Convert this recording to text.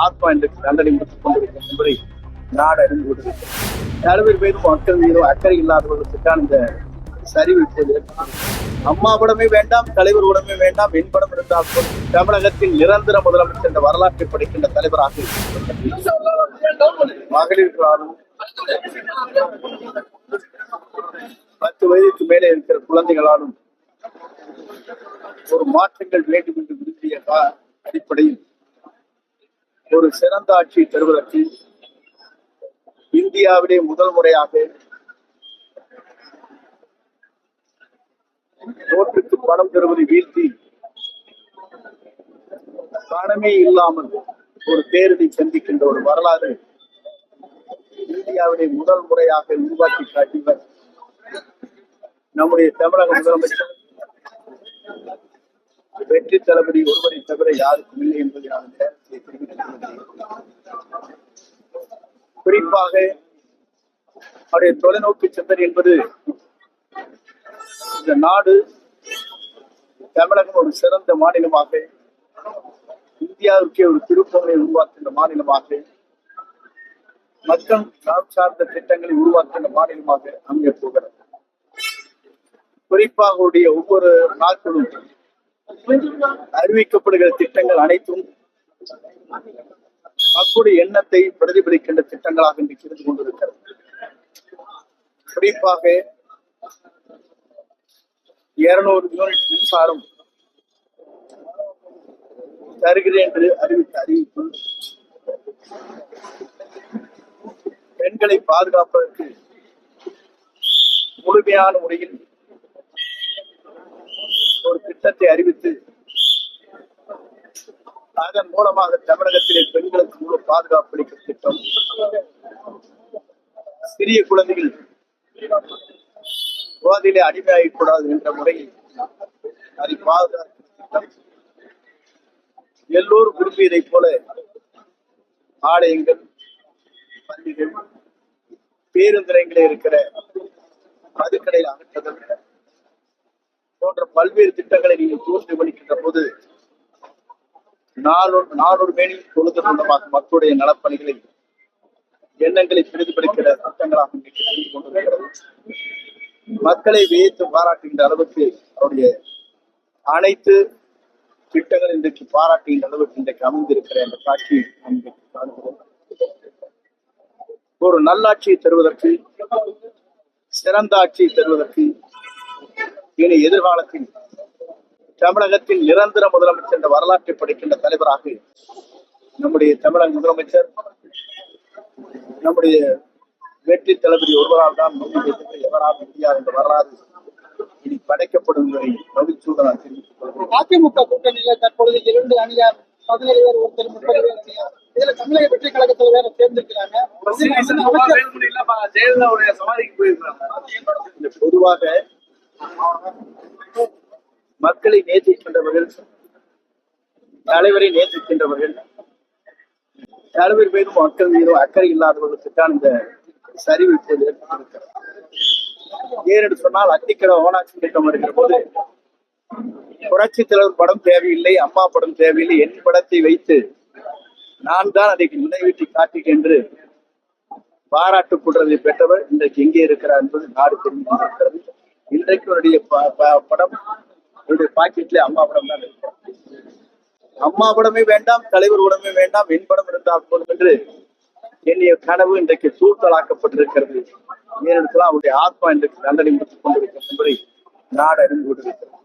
ஆத்மா இன்றைக்கு தண்டனை முடித்துக் கொண்டிருக்கும் என்பதை நாடு அறிந்து கொண்டிருக்கிறது. 7 பேரும் மக்கள் மீதும் அக்கறை இல்லாதவர்களுக்கான இந்த சரிவு இப்போது அம்மாவிடமே வேண்டாம், தலைவர் உடமே வேண்டாம், என்படம் இருந்தால் தமிழகத்தில் நிரந்தர முதலமைச்சர் என்ற வரலாற்றை படைக்கின்ற தலைவராக மகளிர்களாலும் 10 வயதுக்கு மேலே இருக்கிற குழந்தைகளாலும் ஒரு மாற்றங்கள் வேண்டும் என்று விரும்பிய அடிப்படையில் ஒரு சிறந்த ஆட்சியை தருவதற்கு இந்தியாவிலே முதல் முறையாக நோட்டுக்கு பணம் தருவதை வீழ்த்தி பணமே இல்லாமல் ஒரு தேர்தலை சந்திக்கின்ற ஒரு வரலாறு இந்தியாவிலே முதல் முறையாக உருவாக்கி காட்டியவர் நம்முடைய தமிழக முதலமைச்சர் வெற்றி தளபதி ஒருவரை தவிர யாருக்கும் இல்லை என்பதை நான் குறிப்பாக அவருடைய தொலைநோக்கு சிந்தனை என்பது இந்த நாடு தமிழகம் ஒரு சிறந்த மாநிலமாக, இந்தியாவுக்கே ஒரு திருப்பங்களை உருவாக்குகின்ற மாநிலமாக, மக்கள் சார்ந்த திட்டங்களை உருவாக்குகின்ற மாநிலமாக அமைய போகிறது. குறிப்பாக அவருடைய ஒவ்வொரு நாட்களும் அறிவிக்கப்படுகிற திட்டங்கள் அனைத்தும் மக்களுடைய எண்ணத்தை பிரதிபலிக்கின்ற திட்டங்களாக இன்றைக்கு இருந்து கொண்டிருக்கிறது. குறிப்பாக 200 யூனிட் மின்சாரம் தருகிறேன் என்று அறிவித்த அறிவிப்பு பெண்களை பாதுகாப்பதற்கு முழுமையான முறையில் ஒரு திட்டத்தை அறிவித்து அதன் மூலமாக தமிழகத்திலே பெண்களுக்கு முழு பாதுகாப்பு அளிக்கும் திட்டம், சிறிய குழந்தைகள் போதிலே அடிமையாகக்கூடாது என்ற முறையில் அதை பாதுகாக்கும் திட்டம், எல்லோரும் விரும்பியதைப் போல ஆலயங்கள், பள்ளிகள், பேருந்து நிலையங்களில் இருக்கிற மதுக்கடையில் அகற்றுதல் போன்ற பல்வேறு திட்டங்களை நீங்கள் தூர்ந்து வலிக்கின்ற போது 400 மேனில் தொழுது மூலமாக மக்களுடைய நலப்பணிகளை எண்ணங்களை பிரதிபலிக்கிற திட்டங்களாக கொண்டிருக்கிறது. மக்களை வியத்து பாராட்டுகின்ற அளவுக்கு அவருடைய அனைத்து திட்டங்கள் இன்றைக்கு பாராட்டுகின்ற அளவுக்கு இன்றைக்கு அமைந்திருக்கிற அந்த காட்சி காணுகிறோம். ஒரு நல்லாட்சியை தருவதற்கு, சிறந்த ஆட்சியை தருவதற்கு, இனி எதிர்காலத்தில் தமிழகத்தில் நிரந்தர முதலமைச்சர் என்ற வரலாற்றை படைக்கின்ற தலைவராக நம்முடைய தமிழக முதலமைச்சர், நம்முடைய வெற்றி தளபதி ஒருவரால் தான் எவரால் முடியாது என்ற வரலாறு இனி படைக்கப்படும் என்பதை மகிழ்ச்சியுடன் நான் தெரிவித்துக் கொள்கிறேன். அதிமுக கூட்டணியில தற்பொழுது 2 அணியார், 17 பேர் ஒருத்தர், 30 பேர் அணியார், இதுல தமிழக வெற்றி கழகத்துல வேற தேர்ந்தெடுக்கிறாங்க. பொதுவாக மக்களை நேசிக்கின்றவர்கள், தலைவரை நேசிக்கின்றவர்கள், 7 பேரும் மக்கள் மீதும் அக்கறை இல்லாதவர்களுக்குத்தான் இந்த சரிவு இப்போது ஏற்பட்டிருக்கிறது. ஏனென்று சொன்னால் அத்திக்கடை ஓனாட்சி திட்டம் வருகிற போது புரட்சி தலைவர் படம் தேவையில்லை, அம்மா படம் தேவையில்லை, என் படத்தை வைத்து நான் தான் அதை நினைவீட்டி காட்டுகிறேன் என்று பாராட்டு கூடுறதை பெற்றவர் இன்றைக்கு எங்கே இருக்கிறார் என்பது நாடு தெரிந்திருக்கிறது. இன்றைக்கு அவருடைய படம், அவருடைய பாக்கெட்ல அம்மா படம் தான் இருக்கிறார். அம்மா படமே வேண்டாம், தலைவர் உடமே வேண்டாம், என் படம் இருந்தால் போதும் என்று என்னுடைய கனவு இன்றைக்கு சூழ்த்தலாக்கப்பட்டிருக்கிறது. ஏனென்றால் அவருடைய ஆத்மா இன்றைக்கு தண்டனை முடித்துக் கொண்டிருக்கும் என்பதை நாடு அறிந்து கொண்டிருக்கிறது.